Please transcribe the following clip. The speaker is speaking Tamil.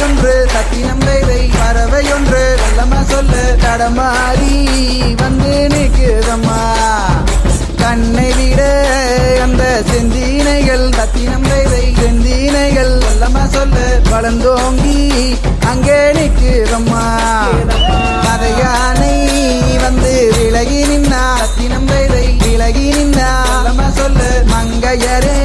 ஒன்று சத்தினம் வேலை பறவை ஒன்று வெள்ளமா சொல்லு தடமாறி வந்து நிற்குதம்மா கண்ணை விட அந்த செந்தீனைகள் சத்தினம் வேலை செந்தீனைகள் வெள்ளமா சொல்லு வளர்ந்தோங்கி அங்கே நிற்குதம்மா மதையானை வந்து விலகி நின்னா சத்தினம் வேலை விலகி நின்னா வெள்ளமா சொல்லு மங்கையரே